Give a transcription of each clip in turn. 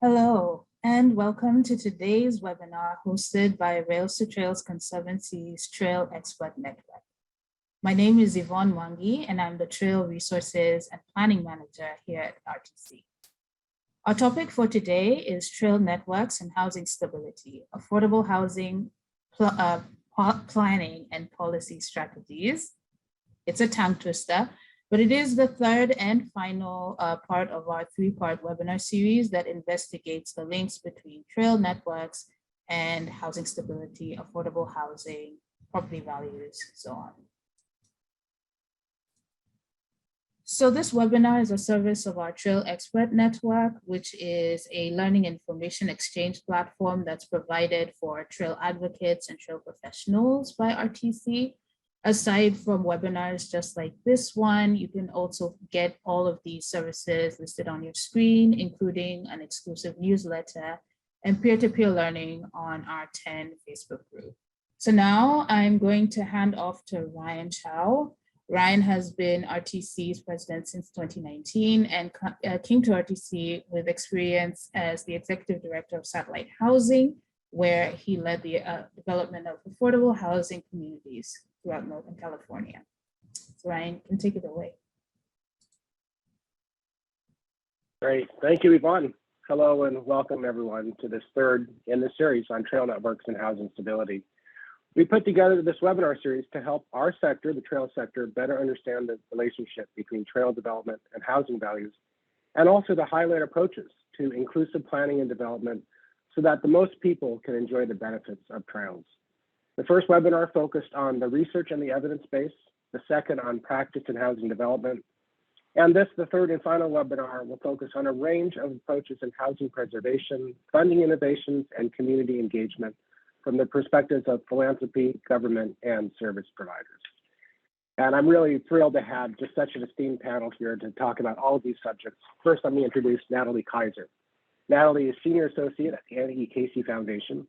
Hello, and welcome to today's webinar hosted by Rails-to-Trails Conservancy's Trail Expert Network. My name is Yvonne Mwangi, and I'm the Trail Resources and Planning Manager here at RTC. Our topic for today is trail networks and housing stability, affordable housing planning and policy strategies. It's a tongue twister, but it is the third and final part of our three-part webinar series that investigates the links between trail networks and housing stability, affordable housing, property values, so on. So this webinar is a service of our Trail Expert Network, which is a learning information exchange platform that's provided for trail advocates and trail professionals by RTC. Aside from webinars just like this one, you can also get all of these services listed on your screen, including an exclusive newsletter and peer-to-peer learning on our 10 Facebook group. So now I'm going to hand off to Ryan Chao. Ryan has been RTC's president since 2019 and came to RTC with experience as the executive director of Satellite Housing, where he led the development of affordable housing communities throughout Northern California. So Ryan, you can take it away. Great, thank you, Yvonne. Hello and welcome everyone to this third in the series on trail networks and housing stability. We put together this webinar series to help our sector, the trail sector, better understand the relationship between trail development and housing values, and also to highlight approaches to inclusive planning and development so that the most people can enjoy the benefits of trails. The first webinar focused on the research and the evidence base, the second on practice and housing development, and this, the third and final webinar, will focus on a range of approaches in housing preservation, funding innovations, and community engagement from the perspectives of philanthropy, government, and service providers. And I'm really thrilled to have just such an esteemed panel here to talk about all of these subjects. First, let me introduce Natalie Kaiser. Natalie is Senior Associate at the Annie E. Casey Foundation.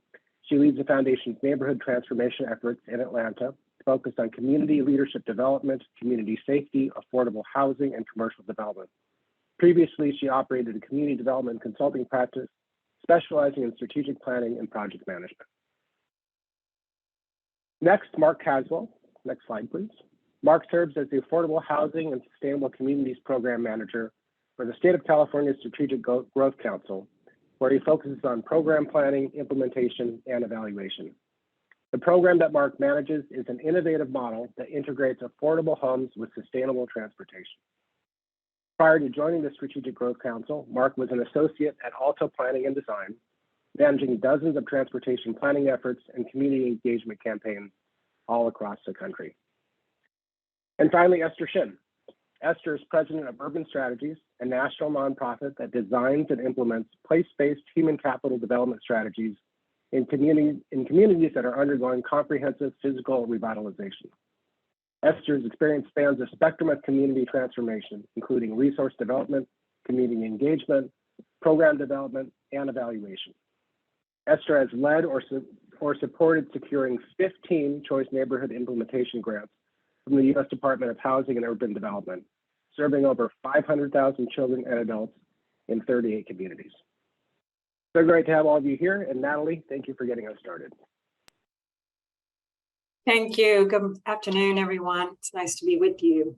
She leads the Foundation's neighborhood transformation efforts in Atlanta, focused on community leadership development, community safety, affordable housing, and commercial development. Previously, she operated a community development consulting practice, specializing in strategic planning and project management. Next, Mark Caswell. Next slide, please. Mark serves as the Affordable Housing and Sustainable Communities Program Manager for the State of California Strategic Growth Council, where he focuses on program planning, implementation, and evaluation. The program that Mark manages is an innovative model that integrates affordable homes with sustainable transportation. Prior to joining the Strategic Growth Council, Mark was an associate at Alto Planning and Design, managing dozens of transportation planning efforts and community engagement campaigns all across the country. And finally, Esther Shin. Esther is president of Urban Strategies, a national nonprofit that designs and implements place-based human capital development strategies in communities that are undergoing comprehensive physical revitalization. Esther's experience spans a spectrum of community transformation, including resource development, community engagement, program development, and evaluation. Esther has led or supported securing 15 Choice Neighborhood Implementation Grants from the U.S. Department of Housing and Urban Development, serving over 500,000 children and adults in 38 communities. So great to have all of you here. And Natalie, thank you for getting us started. Thank you. Good afternoon, everyone. It's nice to be with you.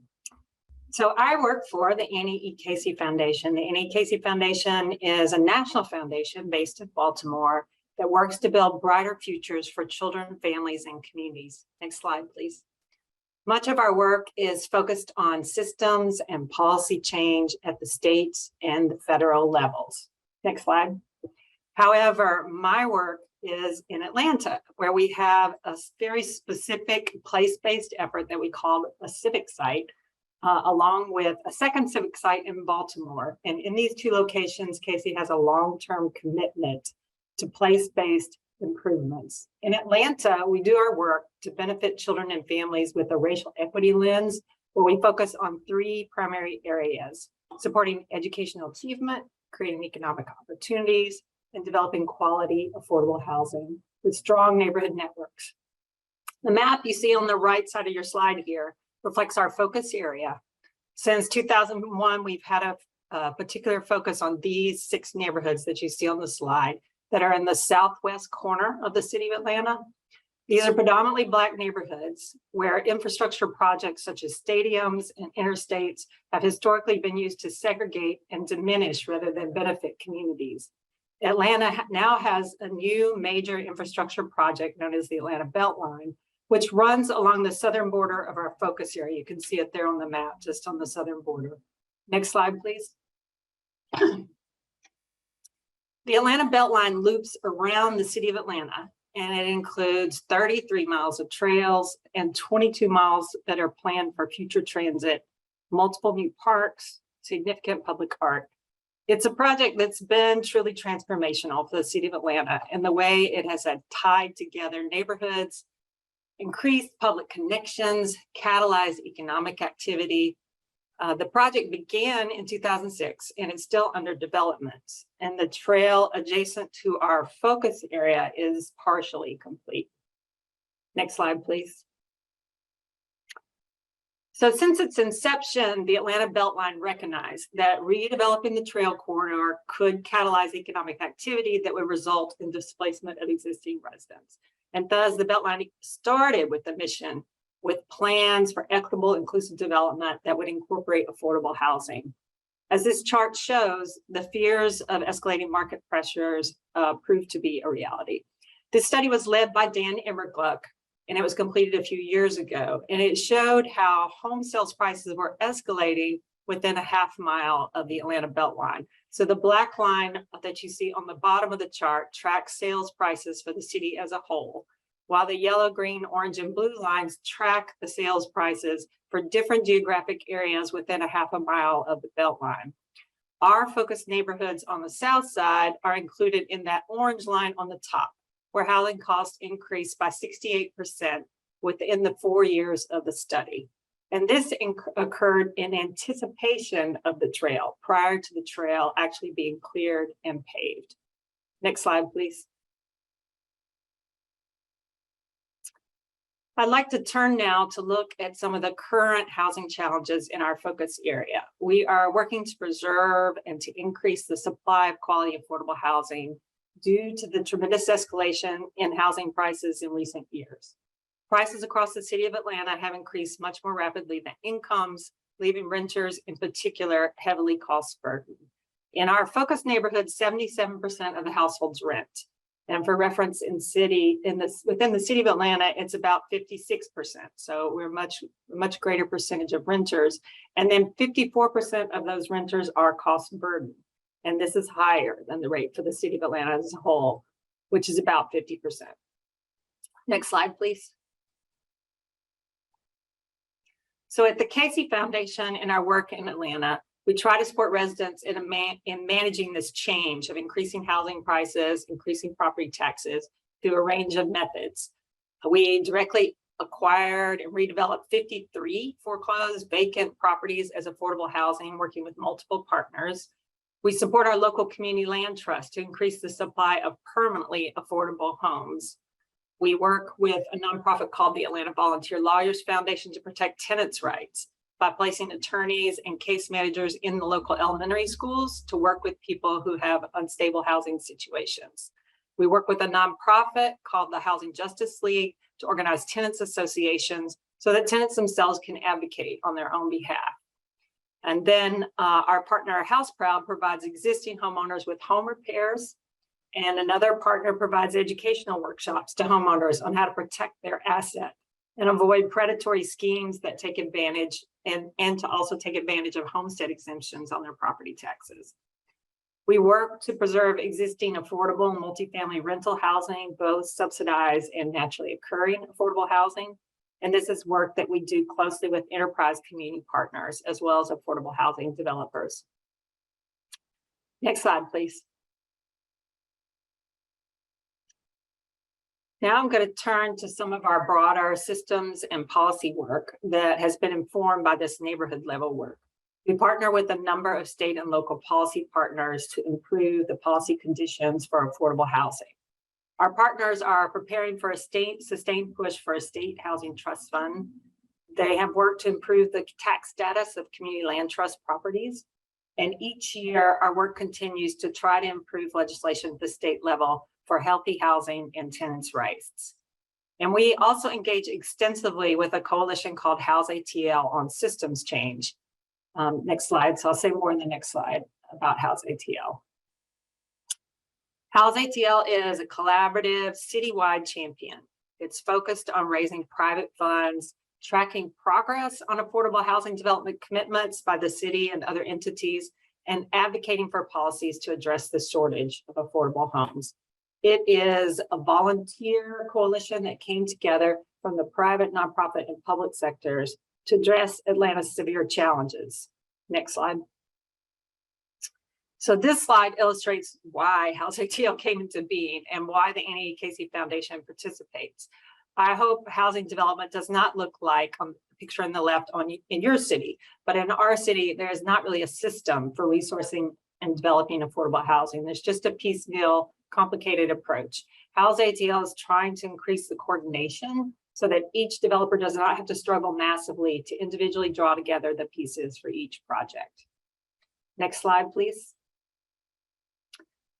So I work for the Annie E. Casey Foundation. The Annie E. Casey Foundation is a national foundation based in Baltimore that works to build brighter futures for children, families, and communities. Next slide, please. Much of our work is focused on systems and policy change at the state and the federal levels. Next slide. However, my work is in Atlanta, where we have a very specific place-based effort that we call a civic site, along with a second civic site in Baltimore. And in these two locations, Casey has a long-term commitment to place-based improvements. In Atlanta, we do our work to benefit children and families with a racial equity lens, where we focus on three primary areas: supporting educational achievement, creating economic opportunities, and developing quality, affordable housing with strong neighborhood networks. The map you see on the right side of your slide here reflects our focus area. Since 2001, we've had a particular focus on these 6 neighborhoods that you see on the slide that are in the southwest corner of the city of Atlanta. These are predominantly Black neighborhoods where infrastructure projects such as stadiums and interstates have historically been used to segregate and diminish rather than benefit communities. Atlanta now has a new major infrastructure project known as the Atlanta Beltline, which runs along the southern border of our focus area. You can see it there on the map, just on the southern border. Next slide, please. The Atlanta Beltline loops around the city of Atlanta, and it includes 33 miles of trails and 22 miles that are planned for future transit, multiple new parks, significant public art. It's a project that's been truly transformational for the city of Atlanta in the way it has tied together neighborhoods, increased public connections, catalyzed economic activity. The project began in 2006 and it's still under development. And the trail adjacent to our focus area is partially complete. Next slide, please. So since its inception, the Atlanta Beltline recognized that redeveloping the trail corridor could catalyze economic activity that would result in displacement of existing residents. And thus the Beltline started with the mission with plans for equitable, inclusive development that would incorporate affordable housing. As this chart shows, the fears of escalating market pressures proved to be a reality. This study was led by Dan Emmergluck, and it was completed a few years ago. And it showed how home sales prices were escalating within a half mile of the Atlanta Beltline. So the black line that you see on the bottom of the chart tracks sales prices for the city as a whole, while the yellow, green, orange, and blue lines track the sales prices for different geographic areas within a half a mile of the Beltline. Our focus neighborhoods on the south side are included in that orange line on the top, where housing costs increased by 68% within the 4 years of the study. And this occurred in anticipation of the trail, prior to the trail actually being cleared and paved. Next slide, please. I'd like to turn now to look at some of the current housing challenges in our focus area. We are working to preserve and to increase the supply of quality affordable housing due to the tremendous escalation in housing prices in recent years. Prices across the city of Atlanta have increased much more rapidly than incomes, leaving renters in particular heavily cost burdened. In our focus neighborhood, 77% of the households rent. And for reference, within the city of Atlanta, it's about 56%. So we're much greater percentage of renters. And then 54% of those renters are cost burdened. And this is higher than the rate for the city of Atlanta as a whole, which is about 50%. Next slide, please. So at the Casey Foundation in our work in Atlanta, we try to support residents in managing this change of increasing housing prices, increasing property taxes through a range of methods. We directly acquired and redeveloped 53 foreclosed vacant properties as affordable housing, working with multiple partners. We support our local community land trust to increase the supply of permanently affordable homes. We work with a nonprofit called the Atlanta Volunteer Lawyers Foundation to protect tenants' rights by placing attorneys and case managers in the local elementary schools to work with people who have unstable housing situations. We work with a nonprofit called the Housing Justice League to organize tenants associations so that tenants themselves can advocate on their own behalf. And then our partner House Proud provides existing homeowners with home repairs, and another partner provides educational workshops to homeowners on how to protect their asset and avoid predatory schemes that take advantage and to also take advantage of homestead exemptions on their property taxes. We work to preserve existing affordable multifamily rental housing, both subsidized and naturally occurring affordable housing. And this is work that we do closely with enterprise community partners, as well as affordable housing developers. Next slide, please. Now I'm going to turn to some of our broader systems and policy work that has been informed by this neighborhood level work. We partner with a number of state and local policy partners to improve the policy conditions for affordable housing. Our partners are preparing for a sustained push for a state housing trust fund. They have worked to improve the tax status of community land trust properties. And each year, our work continues to try to improve legislation at the state level for healthy housing and tenants' rights. And we also engage extensively with a coalition called House ATL on systems change. Next slide. So I'll say more in the next slide about House ATL. House ATL is a collaborative citywide champion. It's focused on raising private funds, tracking progress on affordable housing development commitments by the city and other entities, and advocating for policies to address the shortage of affordable homes. It is a volunteer coalition that came together from the private, nonprofit, and public sectors to address Atlanta's severe challenges. Next slide. So this slide illustrates why House ATL came into being and why the NEEKC Foundation participates. I hope housing development does not look like on the picture on the left in your city, but in our city, there is not really a system for resourcing and developing affordable housing. There's just a piecemeal, complicated approach. House ATL is trying to increase the coordination so that each developer does not have to struggle massively to individually draw together the pieces for each project. Next slide, please.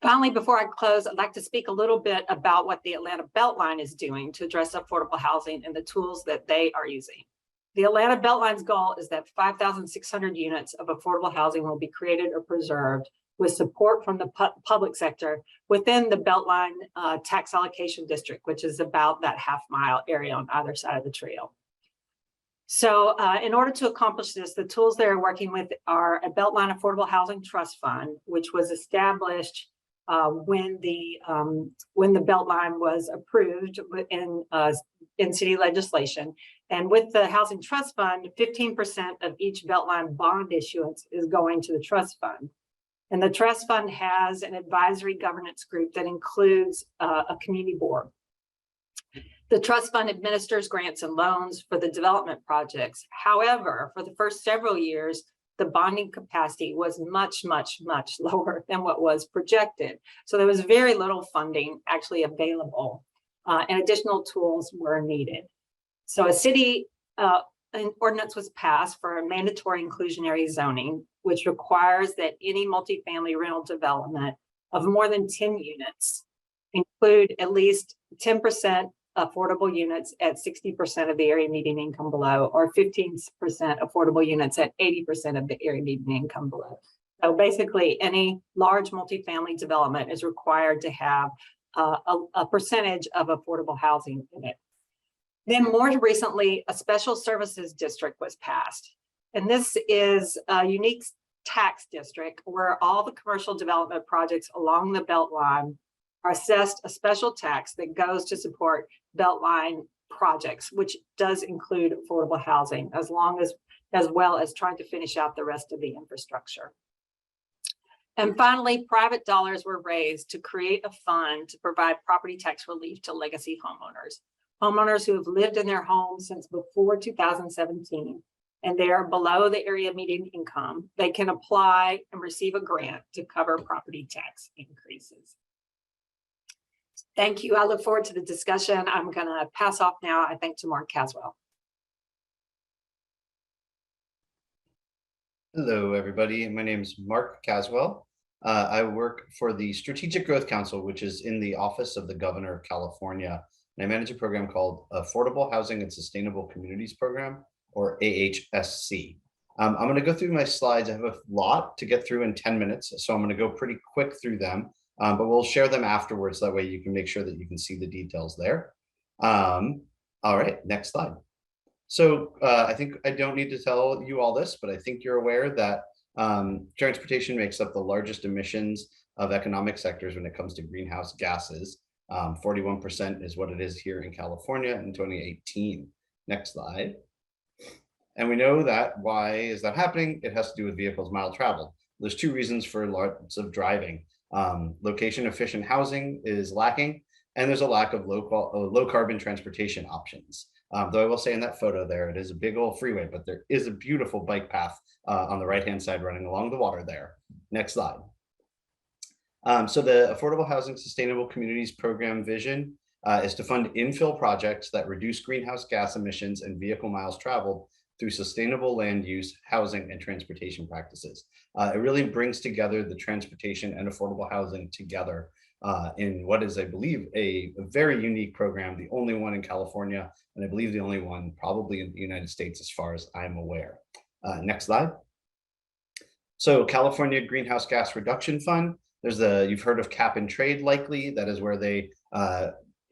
Finally, before I close, I'd like to speak a little bit about what the Atlanta Beltline is doing to address affordable housing and the tools that they are using. The Atlanta Beltline's goal is that 5,600 units of affordable housing will be created or preserved with support from the public sector within the Beltline tax allocation district, which is about that half-mile area on either side of the trail. So in order to accomplish this, the tools they're working with are a Beltline Affordable Housing Trust Fund, which was established when the Beltline was approved in city legislation. And with the Housing Trust Fund, 15% of each Beltline bond issuance is going to the trust fund. And the trust fund has an advisory governance group that includes a community board. The trust fund administers grants and loans for the development projects. However, for the first several years, the bonding capacity was much, much, much lower than what was projected. So there was very little funding actually available, and additional tools were needed. So a city an ordinance was passed for a mandatory inclusionary zoning, which requires that any multifamily rental development of more than 10 units include at least 10% affordable units at 60% of the area median income below, or 15% affordable units at 80% of the area median income below. So basically, any large multifamily development is required to have a percentage of affordable housing in it. Then more recently, a special services district was passed. And this is a unique tax district where all the commercial development projects along the Beltline are assessed a special tax that goes to support Beltline projects, which does include affordable housing, as well as trying to finish out the rest of the infrastructure. And finally, private dollars were raised to create a fund to provide property tax relief to legacy homeowners. Homeowners who have lived in their homes since before 2017, and they are below the area median income, they can apply and receive a grant to cover property tax increases. Thank you. I look forward to the discussion. I'm going to pass off now, I think, to Mark Caswell. Hello, everybody. My name is Mark Caswell. I work for the Strategic Growth Council, which is in the Office of the Governor of California. And I manage a program called Affordable Housing and Sustainable Communities Program, or AHSC. I'm going to go through my slides. I have a lot to get through in 10 minutes, so I'm going to go pretty quick through them, but we'll share them afterwards. That way you can make sure that you can see the details there. All right, next slide. So I think I don't need to tell you all this, but I think you're aware that transportation makes up the largest emissions of economic sectors when it comes to greenhouse gases. 41% is what it is here in California in 2018. Next slide. And we know that why is that happening? It has to do with vehicles mile traveled. There's two reasons for lots of driving. Location efficient housing is lacking, and there's a lack of low carbon transportation options. Though I will say in that photo there, it is a big old freeway, but there is a beautiful bike path on the right-hand side running along the water there. Next slide. So the Affordable Housing Sustainable Communities Program vision is to fund infill projects that reduce greenhouse gas emissions and vehicle miles traveled through sustainable land use, housing, and transportation practices. It really brings together the transportation and affordable housing together in what is, I believe, a very unique program, the only one in California, and I believe the only one probably in the United States as far as I'm aware. Next slide. So California Greenhouse Gas Reduction Fund, you've heard of cap and trade likely, that is where they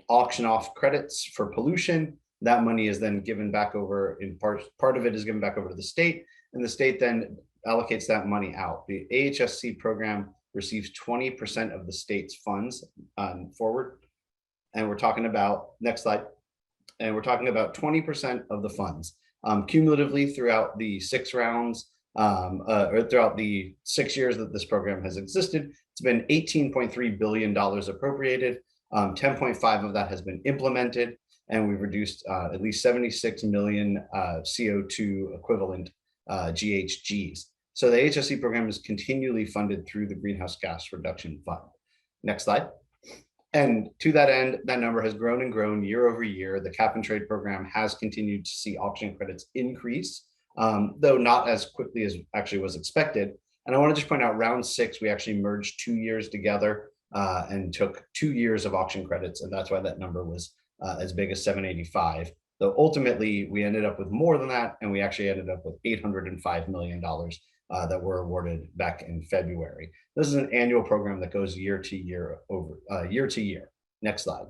auction off credits for pollution. That money is then given back over, in part of it is given back over to the state, and the state then allocates that money out. The AHSC program receives 20% of the state's funds forward. And we're talking about, next slide, and we're talking about 20% of the funds. Cumulatively throughout the 6 rounds, or throughout the 6 years that this program has existed, it's been $18.3 billion appropriated. 10.5 of that has been implemented, and we've reduced at least 76 million CO2 equivalent GHGs. So the HSC program is continually funded through the Greenhouse Gas Reduction Fund. Next slide. And to that end, that number has grown and grown year over year. The cap and trade program has continued to see auction credits increase, though not as quickly as actually was expected. And I want to just point out, round 6, we actually merged 2 years together and took 2 years of auction credits, and that's why that number was as big as 785. Though ultimately, we ended up with more than that, and we actually ended up with $805 million that were awarded back in February. This is an annual program that goes year to year over year to year. Next slide.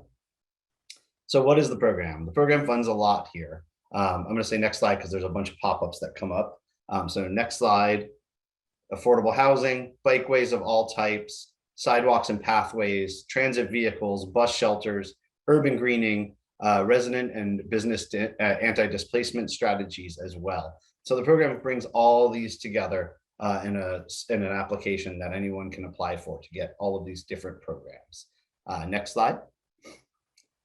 So what is the program? The program funds a lot here. I'm going to say next slide because there's a bunch of pop-ups that come up. So next slide, affordable housing, bikeways of all types, sidewalks and pathways, transit vehicles, bus shelters, urban greening, resident and business anti-displacement strategies as well. So the program brings all these together in an application that anyone can apply for to get all of these different programs. Next slide.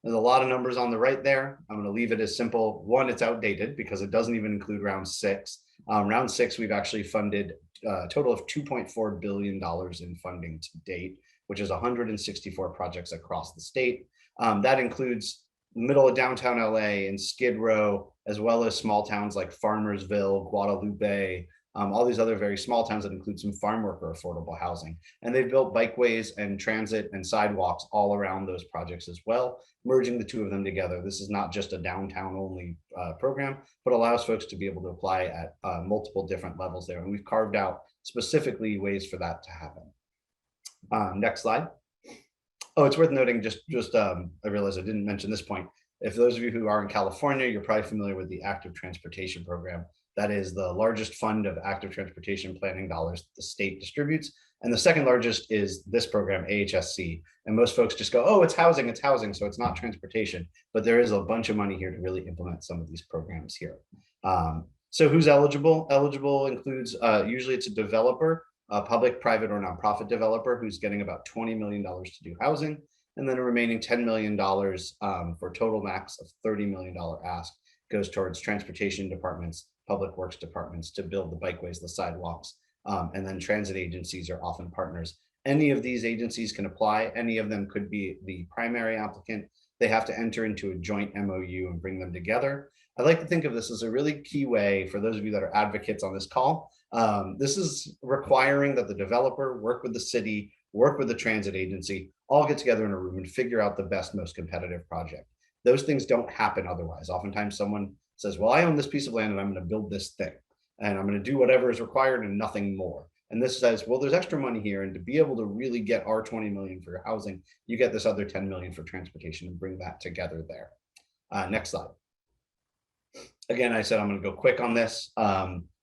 There's a lot of numbers on the right there. I'm going to leave it as simple. One, it's outdated because it doesn't even include round 6. Round 6, we've actually funded a total of $2.4 billion in funding to date, which is 164 projects across the state. That includes middle of downtown LA and Skid Row, as well as small towns like Farmersville, Guadalupe, all these other very small towns that include some farm worker affordable housing. And they've built bikeways and transit and sidewalks all around those projects as well, merging the two of them together. This is not just a downtown only program, but allows folks to be able to apply at multiple different levels there. And we've carved out specifically ways for that to happen. Next slide. Oh, it's worth noting, I realized I didn't mention this point. If those of you who are in California, you're probably familiar with the Active Transportation Program. That is the largest fund of active transportation planning dollars the state distributes. And the second largest is this program, AHSC. And most folks just go, oh, it's housing, so it's not transportation. But there is a bunch of money here to really implement some of these programs here. So who's eligible? Eligible includes, usually it's a developer, a public, private, or nonprofit developer who's getting about $20 million to do housing, and then a remaining $10 million for a total max of $30 million ask goes towards transportation departments, public works departments to build the bikeways, the sidewalks, and then transit agencies are often partners. Any of these agencies can apply. Any of them could be the primary applicant. They have to enter into a joint MOU and bring them together. I like to think of this as a really key way for those of you that are advocates on this call. This is requiring that the developer work with the city, work with the transit agency, all get together in a room and figure out the best, most competitive project. Those things don't happen otherwise. Oftentimes someone says, well, I own this piece of land and I'm going to build this thing and I'm going to do whatever is required and nothing more. And this says, well, there's extra money here. And to be able to really get our 20 million for your housing, you get this other 10 million for transportation and bring that together there. Next slide. Again, I said I'm going to go quick on this.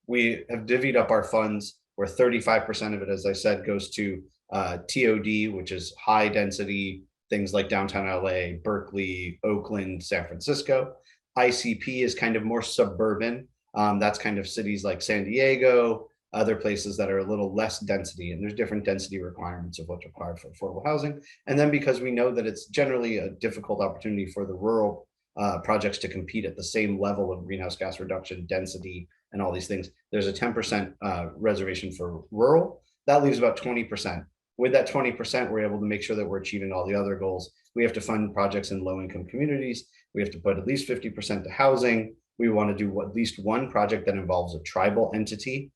We have divvied up our funds where 35% of it, as I said, goes to TOD, which is high density, things like downtown LA, Berkeley, Oakland, San Francisco. ICP is kind of more suburban. That's kind of cities like San Diego, other places that are a little less density, and there's different density requirements of what's required for affordable housing. And then because we know that it's generally a difficult opportunity for the rural projects to compete at the same level of greenhouse gas reduction, density, and all these things, there's a 10% reservation for rural. That leaves about 20%. With that 20%, we're able to make sure that we're achieving all the other goals. We have to fund projects in low-income communities. We have to put at least 50% to housing. We want to do at least one project that involves a tribal entity,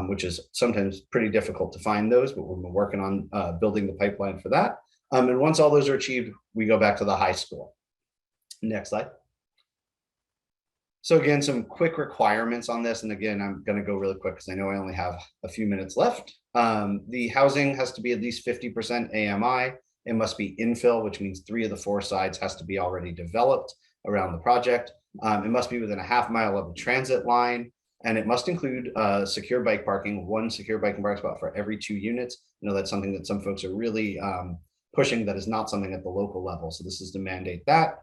which is sometimes pretty difficult to find those, but we're working on building the pipeline for that. And once all those are achieved, we go back to the high school. Next slide. So again, some quick requirements on this. And again, I'm going to go really quick because I know I only have a few minutes left. The housing has to be at least 50% AMI. It must be infill, which means 3 of the 4 sides has to be already developed around the project. It must be within a half-mile of a transit line, and it must include secure bike parking, 1 secure bike and park spot for every 2 units. I know that's something that some folks are really pushing. That is not something at the local level. So this is to mandate that.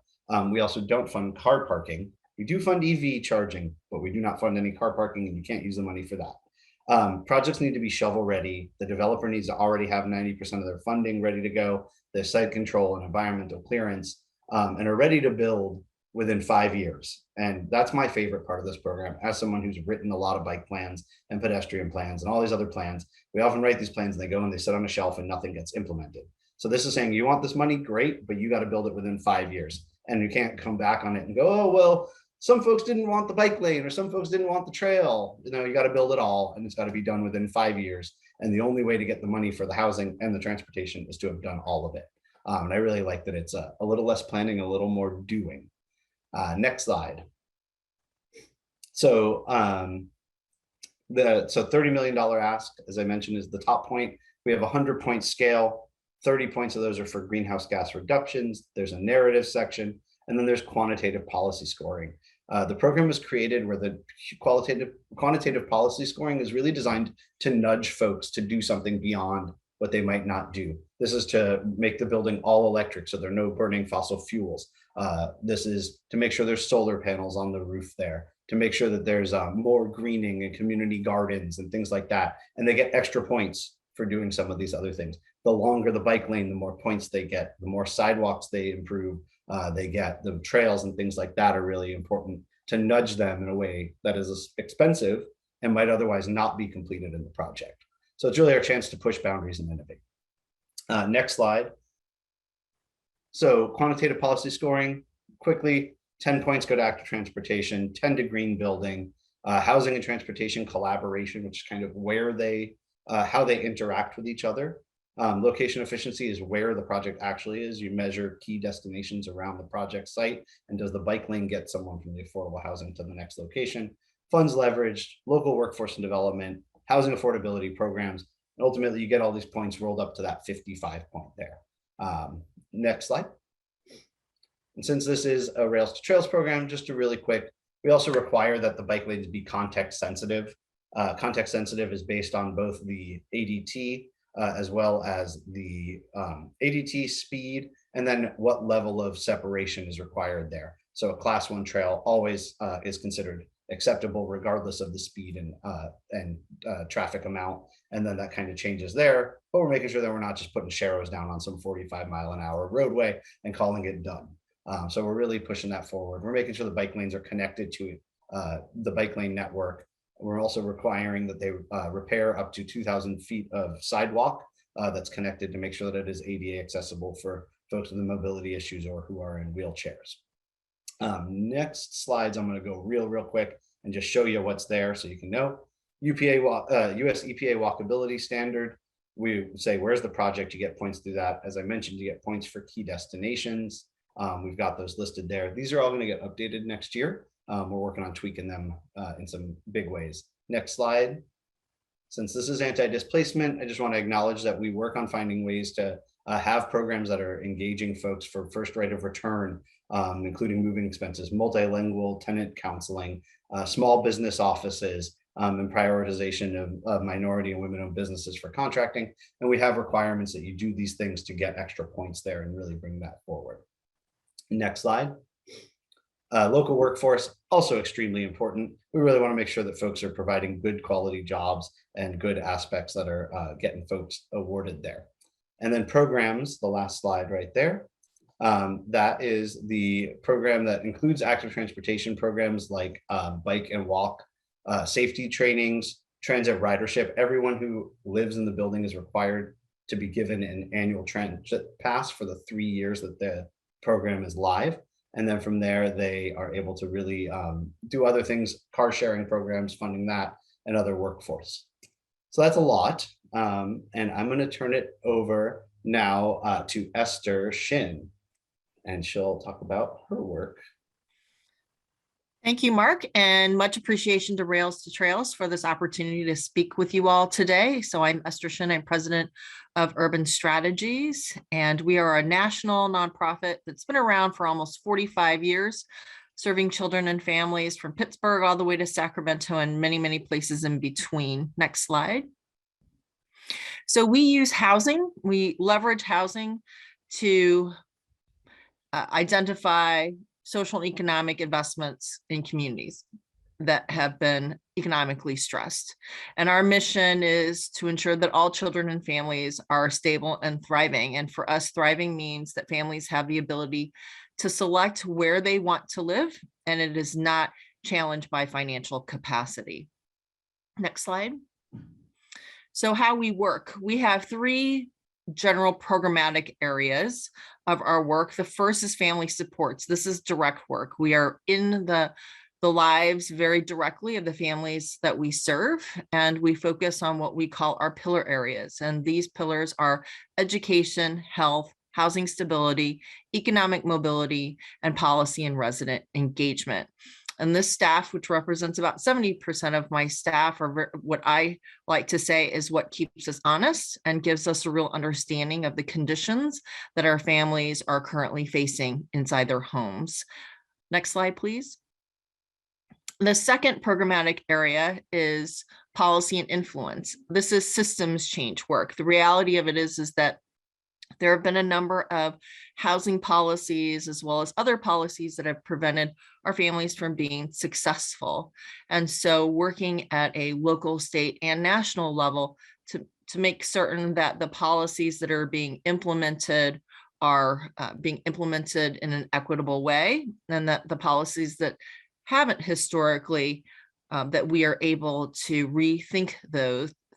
We also don't fund car parking. We do fund EV charging, but we do not fund any car parking, and you can't use the money for that. Projects need to be shovel ready. The developer needs to already have 90% of their funding ready to go, their site control and environmental clearance, and are ready to build within 5 years. And that's my favorite part of this program. As someone who's written a lot of bike plans and pedestrian plans and all these other plans, we often write these plans and they go and they sit on a shelf and nothing gets implemented. So this is saying, you want this money, great, but you got to build it within 5 years. And you can't come back on it and go, oh, well, some folks didn't want the bike lane or some folks didn't want the trail. You know, you got to build it all, and it's got to be done within 5 years. And the only way to get the money for the housing and the transportation is to have done all of it. And I really like that it's a little less planning, a little more doing. Next slide. So $30 million ask, as I mentioned, is the top point. We have a 100-point scale. 30 points of those are for greenhouse gas reductions. There's a narrative section, and then there's quantitative policy scoring. The program was created where the quantitative policy scoring is really designed to nudge folks to do something beyond what they might not do. This is to make the building all electric, so there are no burning fossil fuels. This is to make sure there's solar panels on the roof there, to make sure that there's more greening and community gardens and things like that. And they get extra points for doing some of these other things. The longer the bike lane, the more points they get, the more sidewalks they improve, they get. The trails and things like that are really important to nudge them in a way that is expensive and might otherwise not be completed in the project. So it's really our chance to push boundaries and innovate. Next slide. So quantitative policy scoring, quickly, 10 points go to active transportation, 10 to green building, housing and transportation collaboration, which is kind of where they, how they interact with each other. Location efficiency is where the project actually is. You measure key destinations around the project site, and does the bike lane get someone from the affordable housing to the next location? Funds leveraged, local workforce and development, housing affordability programs, and ultimately you get all these points rolled up to that 55 point there. Next slide. And since this is a Rails-to-Trails program, just a really quick, we also require that the bike lanes be context sensitive. Context sensitive is based on both the ADT as well as the ADT speed, and then what level of separation is required there. So a class 1 trail always is considered acceptable regardless of the speed and traffic amount. And then that kind of changes there, but we're making sure that we're not just putting sharrows down on some 45-mile-an-hour roadway and calling it done. So we're really pushing that forward. We're making sure the bike lanes are connected to the bike lane network. We're also requiring that they repair up to 2,000 feet of sidewalk that's connected to make sure that it is ADA accessible for folks with mobility issues or who are in wheelchairs. Next slides, I'm going to go real quick and just show you what's there so you can know. US EPA walkability standard. We say, where's the project? You get points through that. As I mentioned, you get points for key destinations. We've got those listed there. These are all going to get updated next year. We're working on tweaking them in some big ways. Next slide. Since this is anti-displacement, I just want to acknowledge that we work on finding ways to have programs that are engaging folks for first right of return, including moving expenses, multilingual tenant counseling, small business offices, and prioritization of minority and women-owned businesses for contracting. And we have requirements that you do these things to get extra points there and really bring that forward. Next slide. Local workforce, also extremely important. We really want to make sure that folks are providing good quality jobs and good aspects that are getting folks awarded there. And then programs, the last slide right there. That is the program that includes active transportation programs like bike and walk, safety trainings, transit ridership. Everyone who lives in the building is required to be given an annual transit pass for the 3 years that the program is live. And then from there, they are able to really do other things, car sharing programs, funding that, and other workforce. So that's a lot. And I'm going to turn it over now to Esther Shin, and she'll talk about her work. Thank you, Mark, and much appreciation to Rails-to-Trails for this opportunity to speak with you all today. So I'm Esther Shin, I'm president of Urban Strategies, and we are a national nonprofit that's been around for almost 45 years, serving children and families from Pittsburgh all the way to Sacramento and many, many places in between. Next slide. So we use housing, we leverage housing to identify social and economic investments in communities that have been economically stressed. And our mission is to ensure that all children and families are stable and thriving. And for us, thriving means that families have the ability to select where they want to live, and it is not challenged by financial capacity. Next slide. So how we work, we have three general programmatic areas of our work. The first is family supports. This is direct work. We are in the lives very directly of the families that we serve, and we focus on what we call our pillar areas. And these pillars are education, health, housing stability, economic mobility, and policy and resident engagement. And this staff, which represents about 70% of my staff, are what I like to say is what keeps us honest and gives us a real understanding of the conditions that our families are currently facing inside their homes. Next slide, please. The second programmatic area is policy and influence. This is systems change work. The reality of it is that there have been a number of housing policies as well as other policies that have prevented our families from being successful. And so working at a local, state, and national level to make certain that the policies that are being implemented are being implemented in an equitable way, and that the policies that haven't historically, that we are able to rethink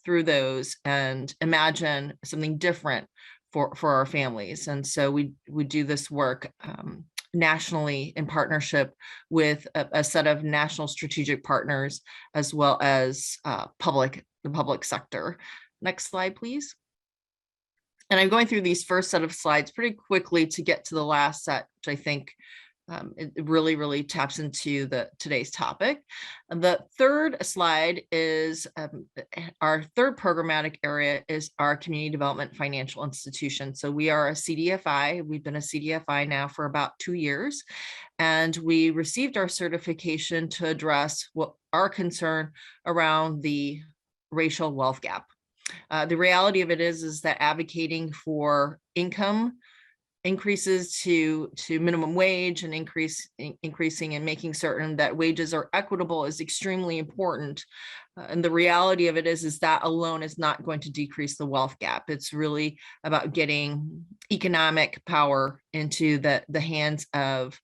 through those and imagine something different for our families. And so we do this work nationally in partnership with a set of national strategic partners, as well as the public sector. Next slide, please. And I'm going through these first set of slides pretty quickly to get to the last set, which I think it really taps into today's topic. The third slide is our third programmatic area is our community development financial institution. So we are a CDFI. We've been a CDFI now for about 2 years, and we received our certification to address what our concern around the racial wealth gap. The reality of it is that advocating for income increases to minimum wage and increasing and making certain that wages are equitable is extremely important. And the reality of it is that alone is not going to decrease the wealth gap. It's really about getting economic power into the hands of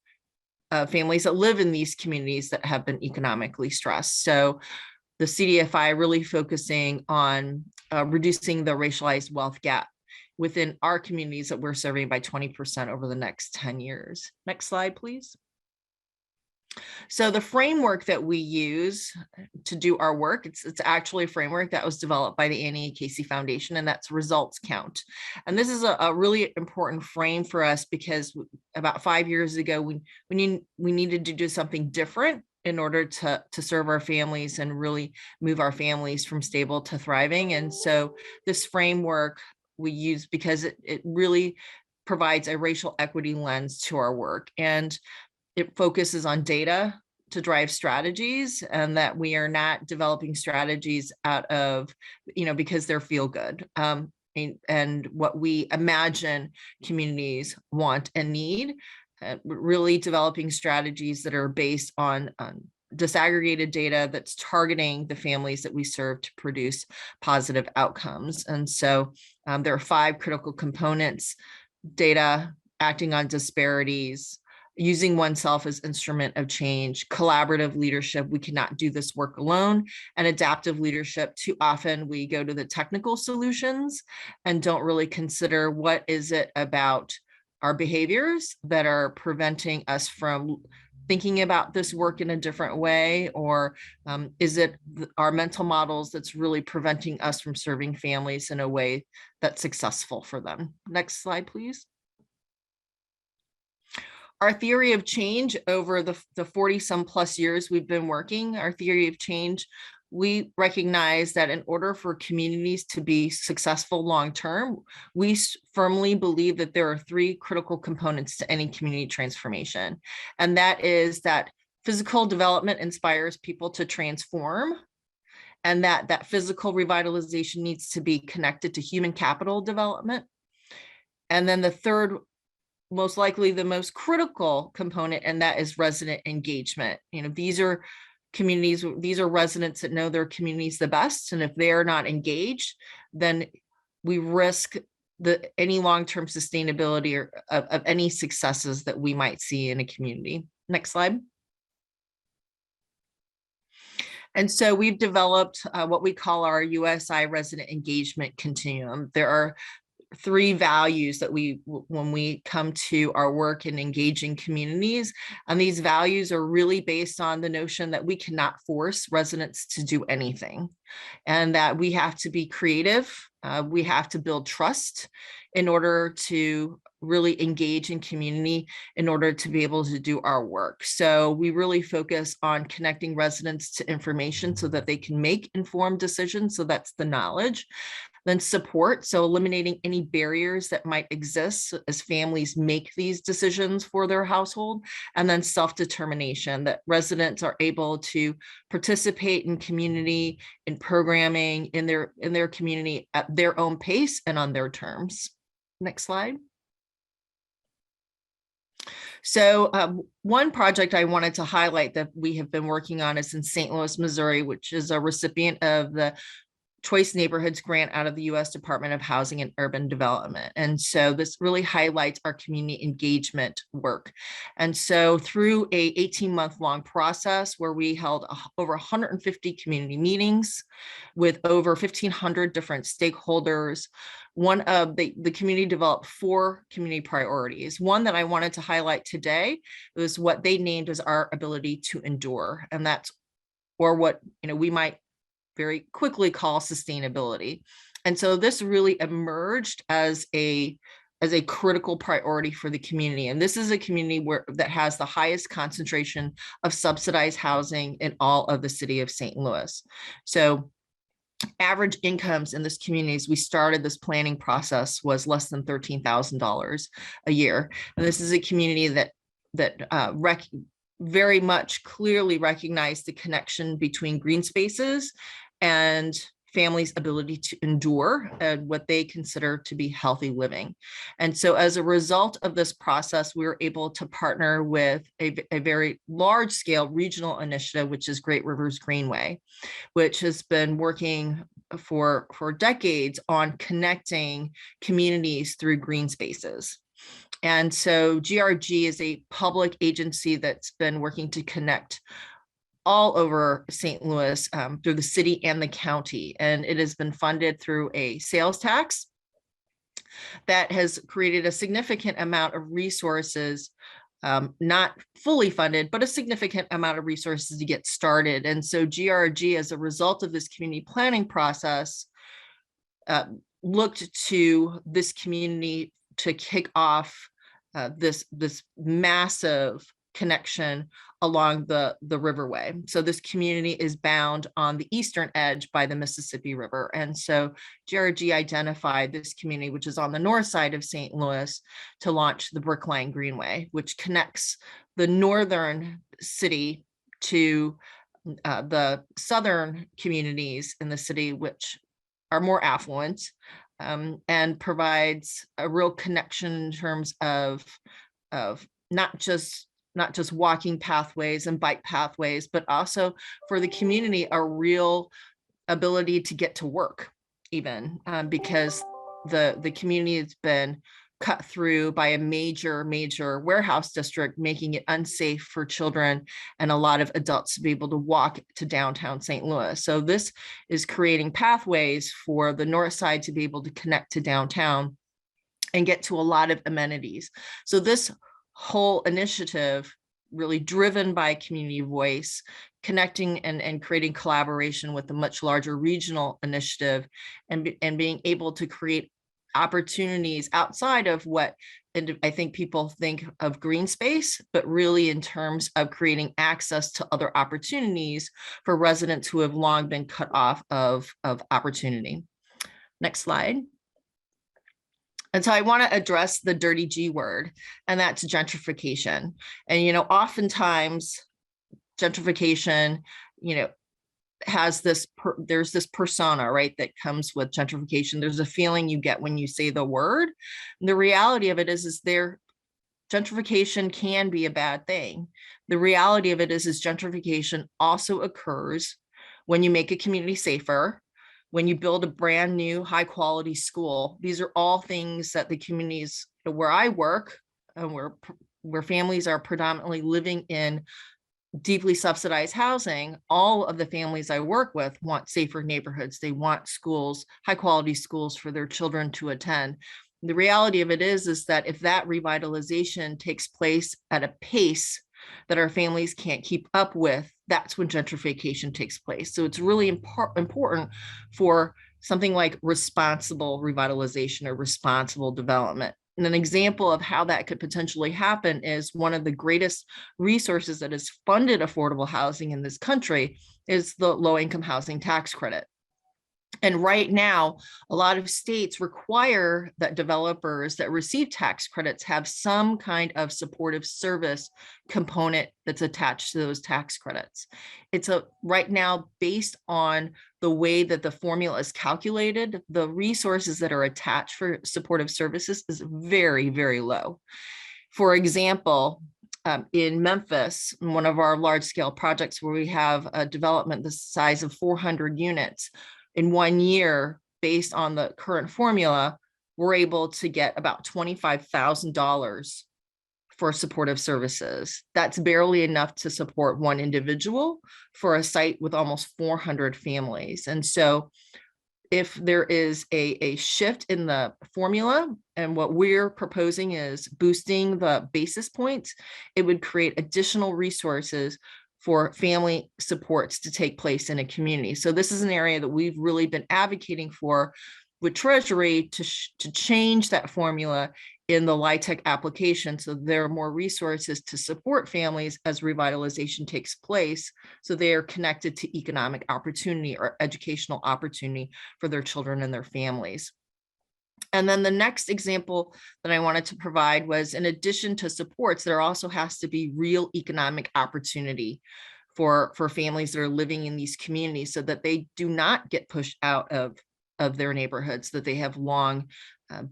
families that live in these communities that have been economically stressed. So the CDFI really focusing on reducing the racialized wealth gap within our communities that we're serving by 20% over the next 10 years. Next slide, please. So the framework that we use to do our work, it's actually a framework that was developed by the Annie Casey Foundation, and that's results count. And this is a really important frame for us because about 5 years ago, we needed to do something different in order to serve our families and really move our families from stable to thriving. And so this framework we use because it really provides a racial equity lens to our work, and it focuses on data to drive strategies, and that we are not developing strategies out of, because they're feel good, and what we imagine communities want and need, really developing strategies that are based on disaggregated data that's targeting the families that we serve to produce positive outcomes. And so there are 5 critical components: data, acting on disparities, using oneself as instrument of change, collaborative leadership, we cannot do this work alone, and adaptive leadership. Too often we go to the technical solutions and don't really consider what is it about our behaviors that are preventing us from thinking about this work in a different way? Or is it our mental models that's really preventing us from serving families in a way that's successful for them? Next slide, please. Our theory of change over the 40 some plus years we've been working, our theory of change, we recognize that in order for communities to be successful long-term, we firmly believe that there are three critical components to any community transformation. And that is that physical development inspires people to transform, and that physical revitalization needs to be connected to human capital development. And then the third, most likely the most critical component, and that is resident engagement. These are communities, these are residents that know their communities the best. And if they're not engaged, then we risk any long-term sustainability of any successes that we might see in a community. Next slide. And so we've developed what we call our USI resident engagement continuum. There are three values that when we come to our work in engaging communities, and these values are really based on the notion that we cannot force residents to do anything, and that we have to be creative. We have to build trust in order to really engage in community in order to be able to do our work. So we really focus on connecting residents to information so that they can make informed decisions. So that's the knowledge. Then support, so eliminating any barriers that might exist as families make these decisions for their household. And then self-determination, that residents are able to participate in community, in programming, in their community at their own pace and on their terms. Next slide. So one project I wanted to highlight that we have been working on is in St. Louis, Missouri, which is a recipient of the Choice Neighborhoods grant out of the U.S. Department of Housing and Urban Development. And so this really highlights our community engagement work. And so through a 18-month long process where we held over 150 community meetings with over 1,500 different stakeholders, one of the community developed 4 community priorities. One that I wanted to highlight today was what they named as our ability to endure. And that's, or what we might very quickly call sustainability. And so this really emerged as a critical priority for the community. And this is a community that has the highest concentration of subsidized housing in all of the city of St. Louis. So average incomes in this community as we started this planning process was less than $13,000 a year. And this is a community that very much clearly recognized the connection between green spaces and families' ability to endure and what they consider to be healthy living. And so as a result of this process, we were able to partner with a very large scale regional initiative, which is Great Rivers Greenway, which has been working for decades on connecting communities through green spaces. And so GRG is a public agency that's been working to connect all over St. Louis through the city and the county. And it has been funded through a sales tax that has created a significant amount of resources, not fully funded, but a significant amount of resources to get started. And so GRG, as a result of this community planning process, looked to this community to kick off this massive connection along the riverway. So this community is bound on the eastern edge by the Mississippi River. And so GRG identified this community, which is on the north side of St. Louis, to launch the Brookline Greenway, which connects the northern city to the southern communities in the city, which are more affluent, and provides a real connection in terms of not just walking pathways and bike pathways, but also for the community, a real ability to get to work, even because the community has been cut through by a major warehouse district, making it unsafe for children and a lot of adults to be able to walk to downtown St. Louis. So this is creating pathways for the north side to be able to connect to downtown. and get to a lot of amenities. So this whole initiative, really driven by community voice, connecting and creating collaboration with a much larger regional initiative, and being able to create opportunities outside of what I think people think of green space, but really in terms of creating access to other opportunities for residents who have long been cut off of opportunity. Next slide. And so I want to address the dirty G word, and that's gentrification. And, you know, oftentimes gentrification, you know, has this, there's this persona, right, that comes with gentrification. There's a feeling you get when you say the word. And the reality of it is gentrification can be a bad thing. The reality of it is gentrification also occurs when you make a community safer, when you build a brand new high quality school. These are all things that the communities where I work, and where families are predominantly living in deeply subsidized housing, all of the families I work with want safer neighborhoods. They want schools, high quality schools for their children to attend. The reality of it is that if that revitalization takes place at a pace that our families can't keep up with, that's when gentrification takes place. So it's really important for something like responsible revitalization or responsible development. And an example of how that could potentially happen is one of the greatest resources that has funded affordable housing in this country is the low-income housing tax credit. And right now, a lot of states require that developers that receive tax credits have some kind of supportive service component that's attached to those tax credits. It's right now, based on the way that the formula is calculated, the resources that are attached for supportive services is very, very low. For example, in Memphis, one of our large scale projects where we have a development the size of 400 units, in 1 year, based on the current formula, we're able to get about $25,000 for supportive services. That's barely enough to support one individual for a site with almost 400 families. And so if there is a shift in the formula, and what we're proposing is boosting the basis points, it would create additional resources for family supports to take place in a community. So this is an area that we've really been advocating for with Treasury to change that formula in the LIHTC application, so there are more resources to support families as revitalization takes place, so they are connected to economic opportunity or educational opportunity for their children and their families. And then the next example that I wanted to provide was, in addition to supports, there also has to be real economic opportunity for families that are living in these communities, so that they do not get pushed out of their neighborhoods that they have long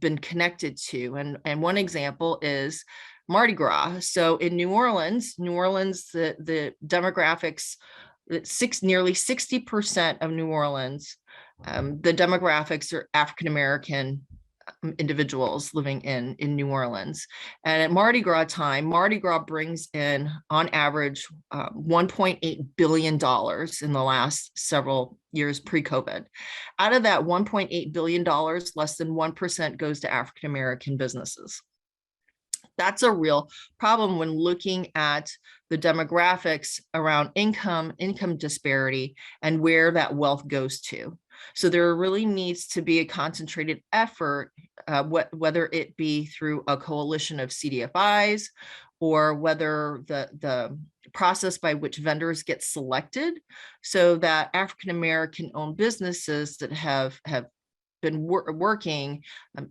been connected to. And one example is Mardi Gras. So in New Orleans, the demographics, nearly 60% of New Orleans, the demographics are African-American individuals living in New Orleans. And at Mardi Gras time, Mardi Gras brings in, on average, $1.8 billion in the last several years pre-COVID. Out of that $1.8 billion, less than 1% goes to African-American businesses. That's a real problem when looking at the demographics around income disparity and where that wealth goes to. So there really needs to be a concentrated effort, whether it be through a coalition of CDFIs, or whether the process by which vendors get selected, so that African-American owned businesses that have been working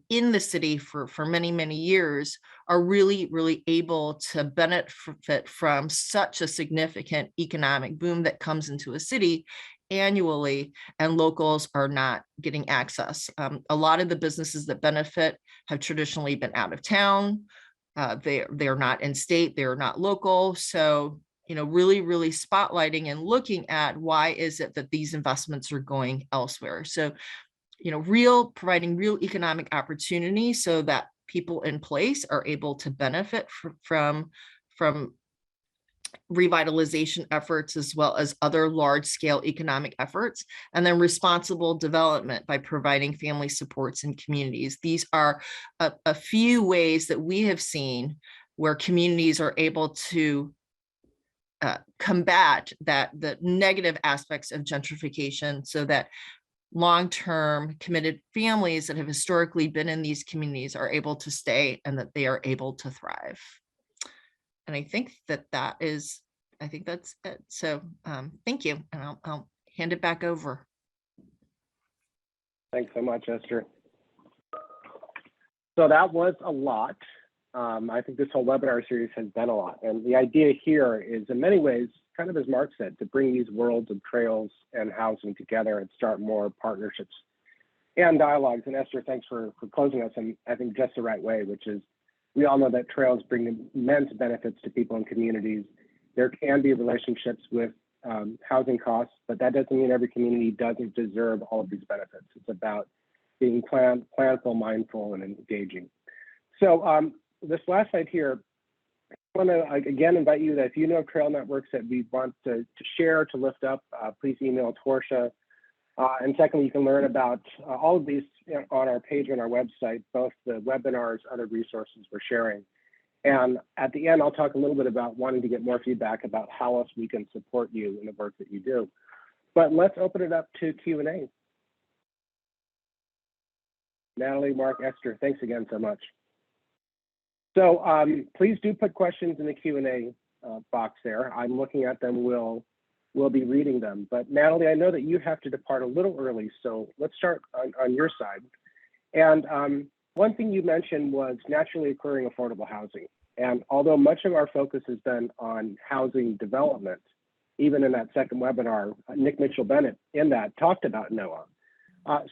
in the city for many, many years are really able to benefit from such a significant economic boom that comes into a city annually, and locals are not getting access. A lot of the businesses that benefit have traditionally been out of town. They're not in state, they're not local. So, really spotlighting and looking at why is it that these investments are going elsewhere. So, providing real economic opportunity so that people in place are able to benefit from revitalization efforts, as well as other large-scale economic efforts, and then responsible development by providing family supports in communities. These are a few ways that we have seen where communities are able to combat the negative aspects of gentrification, so that long-term committed families that have historically been in these communities are able to stay and that they are able to thrive. And I think that's it. So thank you. And I'll hand it back over. Thanks so much, Esther. So that was a lot. I think this whole webinar series has been a lot. And the idea here is, in many ways, kind of as Mark said, to bring these worlds of trails and housing together and start more partnerships and dialogues. And Esther, thanks for closing us, and I think just the right way, which is, we all know that trails bring immense benefits to people and communities. There can be relationships with housing costs, but that doesn't mean every community doesn't deserve all of these benefits. It's about being planful, mindful, and engaging. So this last slide here, I want to again invite you that if you know trail networks that we want to share, to lift up, please email Torsia. And secondly, you can learn about all of these on our page on our website, both the webinars, other resources we're sharing. And at the end, I'll talk a little bit about wanting to get more feedback about how else we can support you in the work that you do. But let's open it up to Q&A. Natalie, Mark, Esther, thanks again so much. So please do put questions in the Q&A box there. I'm looking at them. We'll be reading them. But Natalie, I know that you have to depart a little early, so let's start on your side. And one thing you mentioned was naturally occurring affordable housing. And although much of our focus has been on housing development, even in that second webinar, Nick Mitchell-Bennett in that talked about NOAA.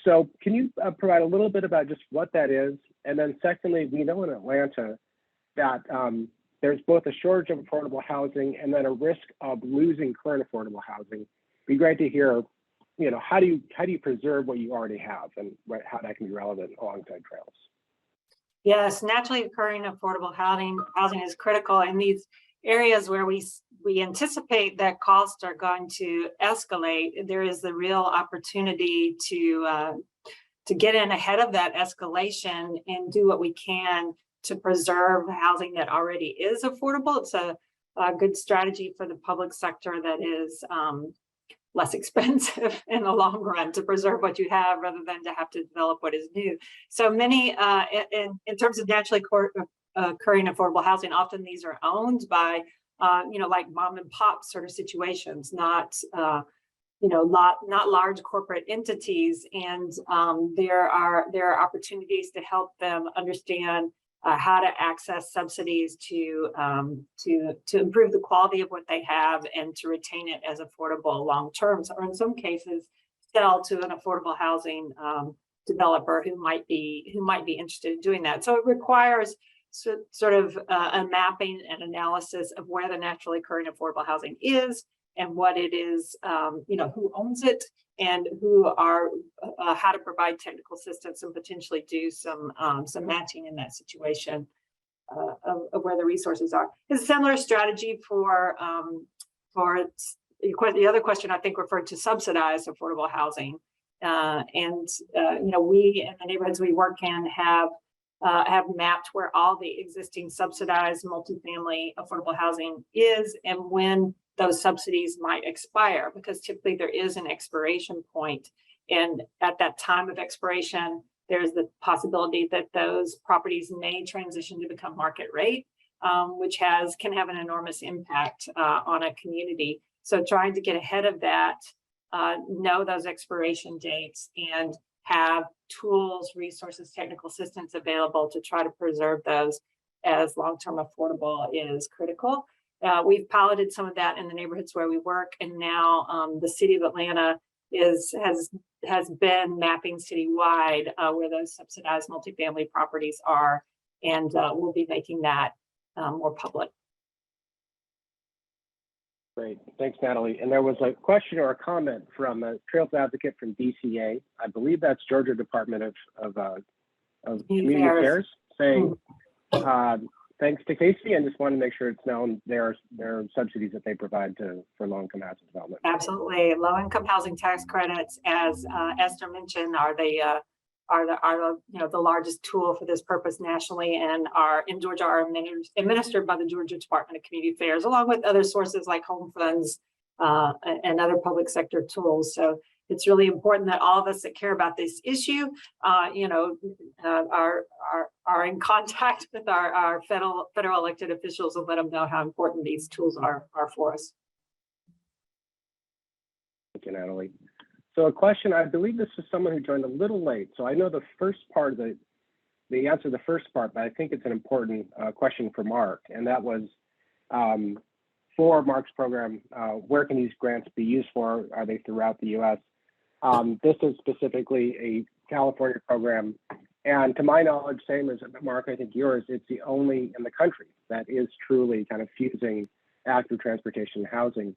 So can you provide a little bit about just what that is? And then secondly, we know in Atlanta that there's both a shortage of affordable housing and then a risk of losing current affordable housing. It'd be great to hear, how do you preserve what you already have and how that can be relevant alongside trails? Yes, naturally occurring affordable housing is critical in these areas where we anticipate that costs are going to escalate. There is the real opportunity to get in ahead of that escalation and do what we can to preserve housing that already is affordable. It's a good strategy for the public sector that is less expensive in the long run to preserve what you have rather than to have to develop what is new. So many, in terms of naturally occurring affordable housing, often these are owned by, like mom and pop sort of situations, not large corporate entities. And there are opportunities to help them understand how to access subsidies to improve the quality of what they have and to retain it as affordable long term, or in some cases sell to an affordable housing developer who might be interested in doing that. So it requires sort of a mapping and analysis of where the naturally occurring affordable housing is and what it is, who owns it, and how to provide technical assistance and potentially do some matching in that situation of where the resources are. It's a similar strategy for the other question, I think, referred to subsidized affordable housing. We in the neighborhoods we work in have mapped where all the existing subsidized multifamily affordable housing is and when those subsidies might expire, because typically there is an expiration point. And at that time of expiration, there's the possibility that those properties may transition to become market rate, which can have an enormous impact on a community. So trying to get ahead of that, know those expiration dates, and have tools, resources, technical assistance available to try to preserve those as long-term affordable is critical. We've piloted some of that in the neighborhoods where we work, and now the city of Atlanta has been mapping citywide where those subsidized multifamily properties are, and we'll be making that more public. Great, thanks, Natalie. And there was a question or a comment from a Trails advocate from DCA. I believe that's Georgia Department of Community Affairs, saying thanks to Casey, and just want to make sure it's known there are subsidies that they provide for low-income housing development. Absolutely. Low-income housing tax credits, as Esther mentioned, are the the largest tool for this purpose nationally, and in Georgia are administered by the Georgia Department of Community Affairs, along with other sources like home funds and other public sector tools. So it's really important that all of us that care about this issue, are in contact with our federal elected officials and let them know how important these tools are for us. Thank you, Natalie. So a question, I believe this is someone who joined a little late. So I know the first part of the answer to the first part, but I think it's an important question for Mark. And that was for Mark's program, where can these grants be used for? Are they throughout the US? This is specifically a California program. And to my knowledge, same as Mark, I think yours, it's the only in the country that is truly kind of fusing active transportation and housing.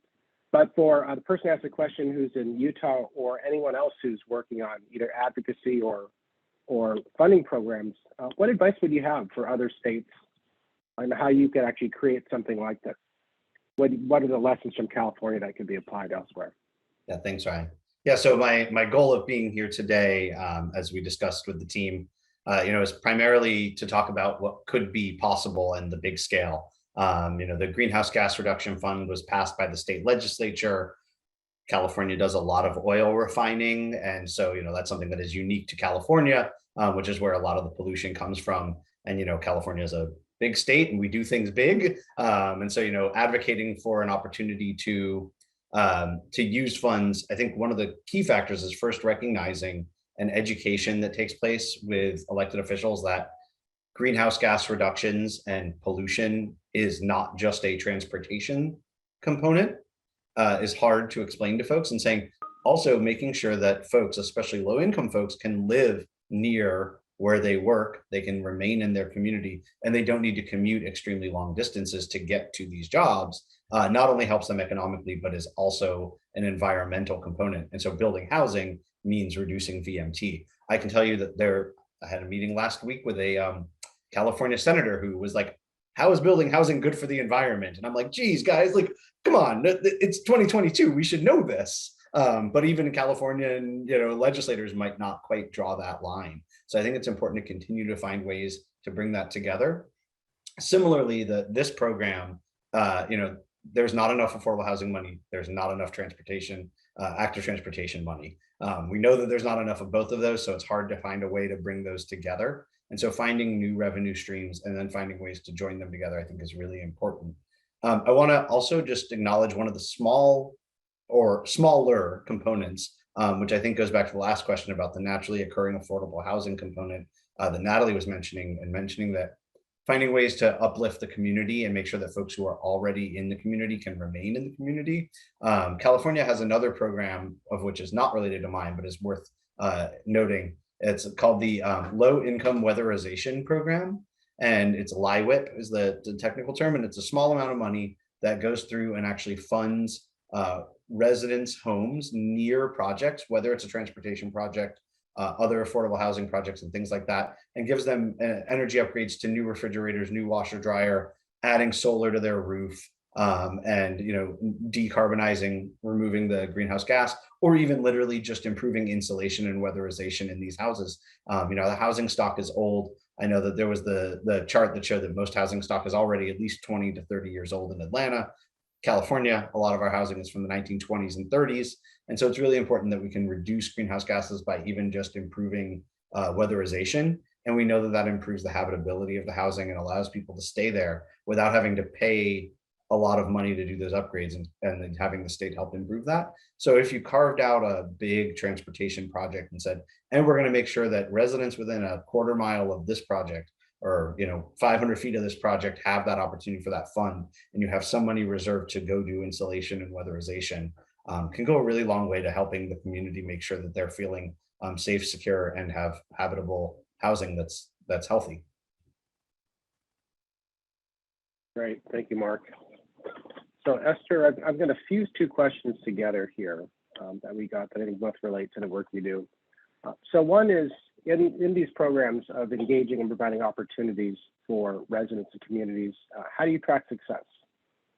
But for the person who asked the question who's in Utah or anyone else who's working on either advocacy or funding programs, what advice would you have for other states on how you could actually create something like this? What are the lessons from California that could be applied elsewhere? Yeah, thanks, Ryan. Yeah, so my goal of being here today, as we discussed with the team, is primarily to talk about what could be possible in the big scale. The Greenhouse Gas Reduction Fund was passed by the state legislature. California does a lot of oil refining. And so, that's something that is unique to California, which is where a lot of the pollution comes from. And, California is a big state and we do things big. And so, advocating for an opportunity to use funds, I think one of the key factors is first recognizing an education that takes place with elected officials that greenhouse gas reductions and pollution is not just a transportation component, is hard to explain to folks, and saying also making sure that folks, especially low income folks, can live near where they work, they can remain in their community, and they don't need to commute extremely long distances to get to these jobs, not only helps them economically, but is also an environmental component. And so building housing means reducing VMT. I can tell you that I had a meeting last week with a California senator who was like, how is building housing good for the environment? And I'm like, geez, guys, like, come on, it's 2022, we should know this. But even Californian, legislators might not quite draw that line. So I think it's important to continue to find ways to bring that together. Similarly, this program, there's not enough affordable housing money. There's not enough transportation, active transportation money. We know that there's not enough of both of those, so it's hard to find a way to bring those0together. And so finding new revenue streams and then finding ways to join them together, I think, is really important. I want to also just acknowledge one of the smaller components, which I think goes back to the last question about the naturally occurring affordable housing component that Natalie was mentioning that finding ways to uplift the community and make sure that folks who are already in the community can remain in the community. California has another program of which is not related to mine, but is worth noting. It's called the Low Income Weatherization Program, and it's LIWIP is the technical term, and it's a small amount of money that goes through and actually funds residents' homes near projects, whether it's a transportation project, other affordable housing projects and things like that, and gives them energy upgrades to new refrigerators, new washer dryer, adding solar to their roof, and decarbonizing, removing the greenhouse gas, or even literally just improving insulation and weatherization in these houses. The housing stock is old. I know that there was the chart that showed that most housing stock is already at least 20 to 30 years old in Atlanta. California, a lot of our housing is from the 1920s and 30s. And so it's really important that we can reduce greenhouse gases by even just improving weatherization. And we know that that improves the habitability of the housing and allows people to stay there without having to pay a lot of money to do those upgrades and then having the state help improve that. So if you carved out a big transportation project and said, and we're going to make sure that residents within a quarter mile of this project or 500 feet of this project have that opportunity for that fund, and you have some money reserved to go do insulation and weatherization, can go a really long way to helping the community make sure that they're feeling safe, secure, and have habitable housing that's healthy. Great, thank you, Mark. So Esther, I'm going to fuse two questions together here that we got that I think both relate to the work you do. So one is in these programs of engaging and providing opportunities, for residents and communities. How do you track success?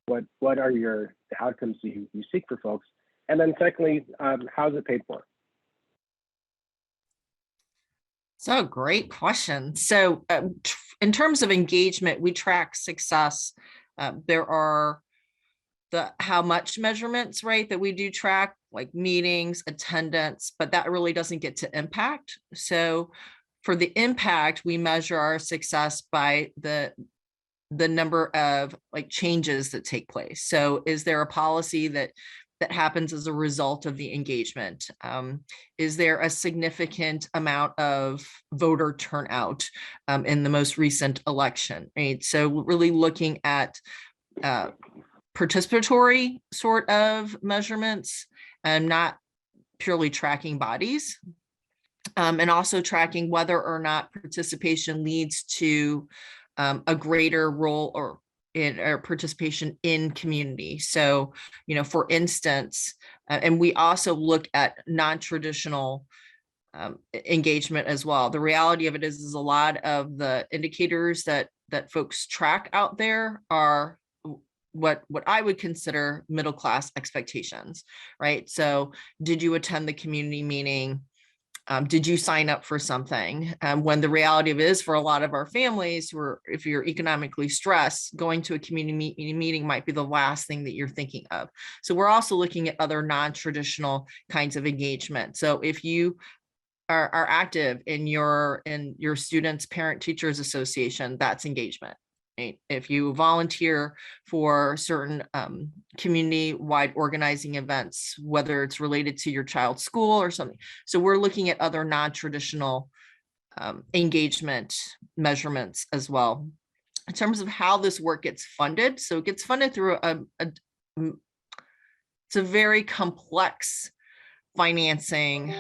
What are the outcomes you seek for folks? And then secondly, how's it paid for? So great question. So in terms of engagement, we track success. There are the how much measurements, right, that we do track, like meetings, attendance, but that really doesn't get to impact. So for the impact, we measure our success by the number of like changes that take place. So is there a policy that happens as a result of the engagement? Is there a significant amount of voter turnout in the most recent election, right? So really looking at participatory sort of measurements and not purely tracking bodies, and also tracking whether or not participation leads to a greater role or participation in community. So, for instance, and we also look at non-traditional engagement as well. The reality of it is a lot of the indicators that folks track out there are what I would consider middle class expectations, right? So did you attend the community meeting? Did you sign up for something? When the reality of it is for a lot of our families if you're economically stressed, going to a community meeting might be the last thing that you're thinking of. So we're also looking at other non-traditional kinds of engagement. So if you are active in your students' parent teachers association, that's engagement. If you volunteer for certain community-wide organizing events, whether it's related to your child's school or something. So we're looking at other non-traditional engagement measurements as well. In terms of how this work gets funded, so it gets funded through it's a very complex financing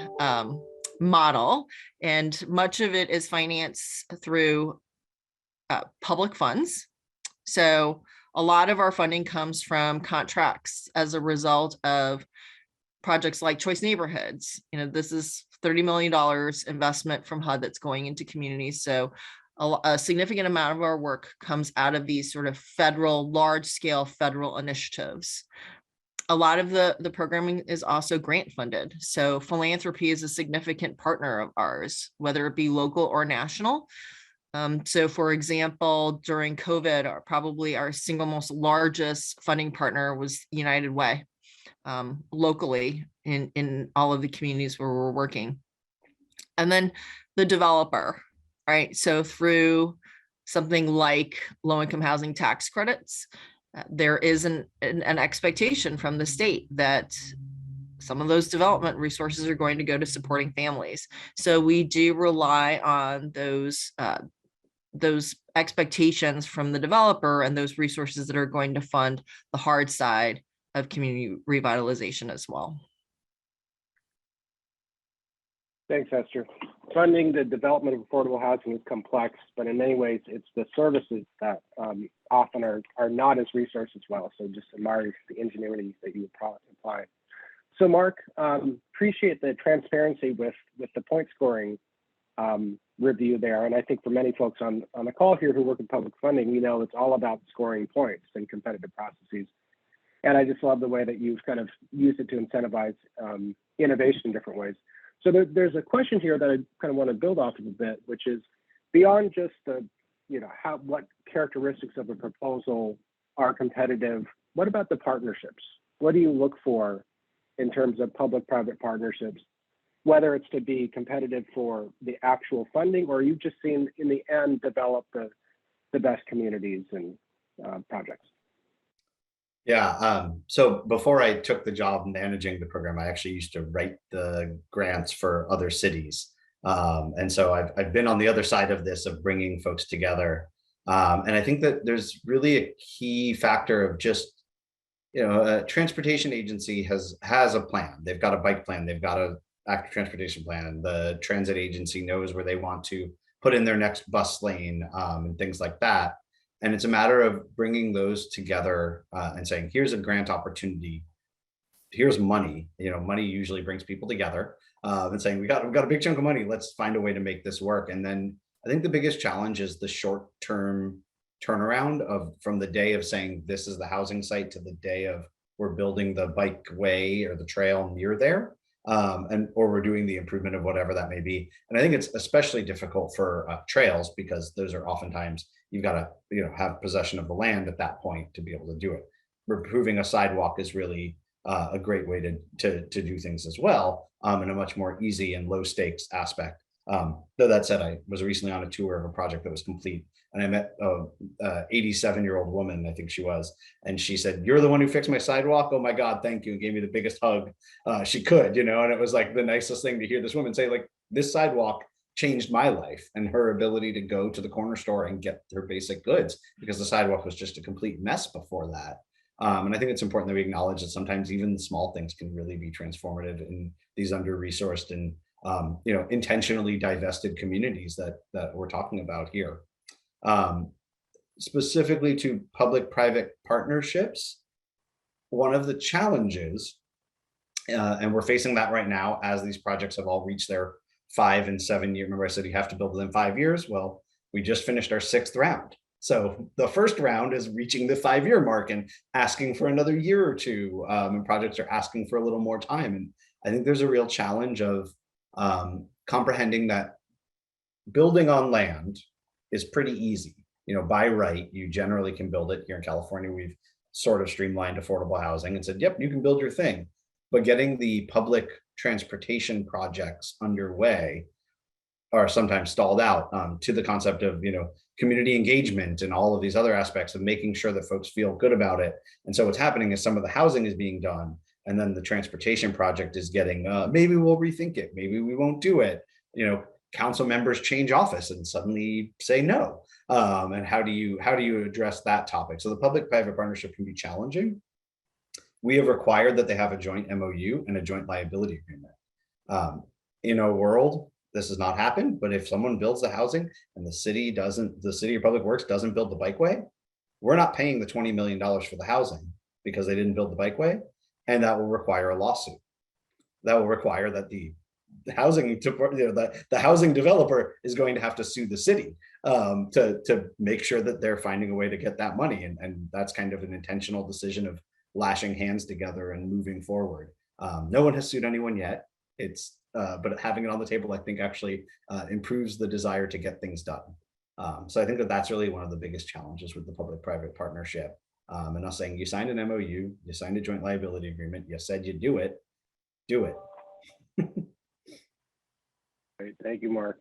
model, and much of it is financed through public funds. So a lot of our funding comes from contracts as a result of projects like Choice Neighborhoods. This is $30 million investment from HUD that's going into communities. So a significant amount of our work comes out of these sort of large scale federal initiatives. A lot of the programming is also grant funded. So philanthropy is a significant partner of ours, whether it be local or national. So for example, during COVID, probably our single most largest funding partner was United Way, locally in all of the communities where we're working. And then the developer, right? So through something like low-income housing tax credits, there is an expectation from the state that some of those development resources are going to go to supporting families. So we do rely on those expectations from the developer and those resources that are going to fund the hard side of community revitalization as well. Thanks, Esther. Funding the development of affordable housing is complex, but in many ways, it's the services that often are not as resourced as well. So just admire the ingenuity that you apply. So Mark, appreciate the transparency with the point scoring review there. And I think for many folks on the call here who work in public funding, it's all about scoring points and competitive processes. And I just love the way that you've kind of used it to incentivize innovation in different ways. So there's a question here that I kind of want to build off of a bit, which is beyond just what characteristics of a proposal are competitive, what about the partnerships? What do you look for in terms of public-private partnerships, whether it's to be competitive for the actual funding, or you've just seen in the end develop the best communities and projects? Yeah, so before I took the job managing the program, I actually used to write the grants for other cities. And so I've been on the other side of this, of bringing folks together. And I think that there's really a key factor of just, a transportation agency has a plan. They've got a bike plan. They've got a active transportation plan. The transit agency knows where they want to put in their next bus lane and things like that. And it's a matter of bringing those together and saying, here's a grant opportunity. Here's money. Money usually brings people together and saying, we got a big chunk of money. Let's find a way to make this work. And then I think the biggest challenge is the short-term turnaround of from the day of saying this is the housing site to the day of we're building the bikeway or the trail near there, and or we're doing the improvement of whatever that may be. And I think it's especially difficult for trails because those are oftentimes you've got to have possession of the land at that point to be able to do it. Improving a sidewalk is really a great way to do things as well, in a much more easy and low stakes aspect. Though that said, I was recently on a tour of a project that was complete, and I met a 87-year-old woman, I think she was, and she said, "You're the one who fixed my sidewalk. Oh my God, thank you!" And gave me the biggest hug she could, and it was like the nicest thing to hear this woman say, like, this sidewalk changed my life and her ability to go to the corner store and get her basic goods because the sidewalk was just a complete mess before that. And I think it's important that we acknowledge that sometimes even the small things can really be transformative in these under-resourced and intentionally divested communities that we're talking about here. Specifically to public-private partnerships, one of the challenges, and we're facing that right now as these projects have all reached their 5 and 7 year. Remember I said you have to build within 5 years? Well, we just finished our 6th round. So the first round is reaching the 5-year mark and asking for another year or two, and projects are asking for a little more time. And I think there's a real challenge of comprehending that building on land is pretty easy. By right, you generally can build it. Here in California, we've sort of streamlined affordable housing and said, yep, you can build your thing. But getting the public transportation projects underway are sometimes stalled out, to the concept of community engagement and all of these other aspects of making sure that folks feel good about it. And so what's happening is some of the housing is being done, and then the transportation project is getting maybe we'll rethink it, maybe we won't do it. Council members change office and suddenly say no. And how do you address that topic? So the public-private partnership can be challenging. We have required that they have a joint MOU and a joint liability agreement. In a world, this has not happened, but if someone builds the housing and the city of Public Works doesn't build the bikeway, we're not paying the $20 million for the housing because they didn't build the bikeway, and that will require a lawsuit. That will require that the housing developer is going to have to sue the city to make sure that they're finding a way to get that money, and that's kind of an intentional decision of lashing hands together and moving forward. No one has sued anyone yet. But having it on the table, I think, actually improves the desire to get things done. So I think that's really one of the biggest challenges with the public-private partnership. And us saying, you signed an MOU, you signed a joint liability agreement, you said you do it. Great. Thank you, Mark.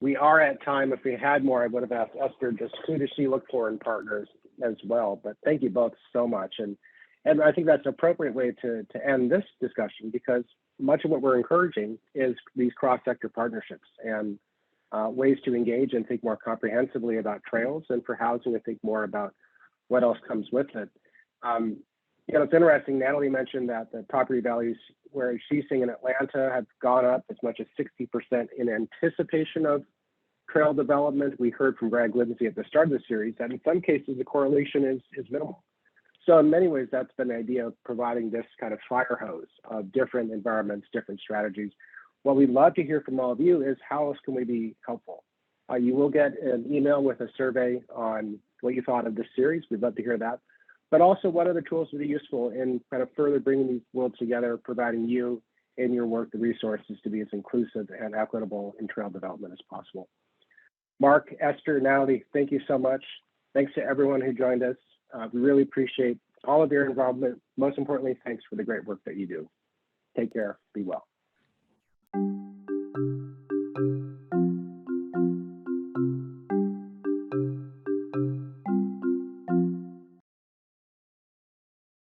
We are at time. If we had more, I would have asked Esther just who does she look for in partners as well. But thank you both so much. And I think that's an appropriate way to end this discussion, because much of what we're encouraging is these cross-sector partnerships and ways to engage and think more comprehensively about trails, and for housing to think more about what else comes with it. It's interesting, Natalie mentioned that the property values where she's seeing in Atlanta have gone up as much as 60% in anticipation of trail development. We heard from Greg Lindsay at the start of the series that in some cases the correlation is minimal. So in many ways, that's been the idea of providing this kind of fire hose of different environments, different strategies. What we'd love to hear from all of you is how else can we be helpful? You will get an email with a survey on what you thought of this series. We'd love to hear that. But also, what other tools would be useful in kind of further bringing these worlds together, providing you in your work the resources to be as inclusive and equitable in trail development as possible. Mark, Esther, Natalie, thank you so much. Thanks to everyone who joined us. We really appreciate all of your involvement. Most importantly, thanks for the great work that you do. Take care. Be well.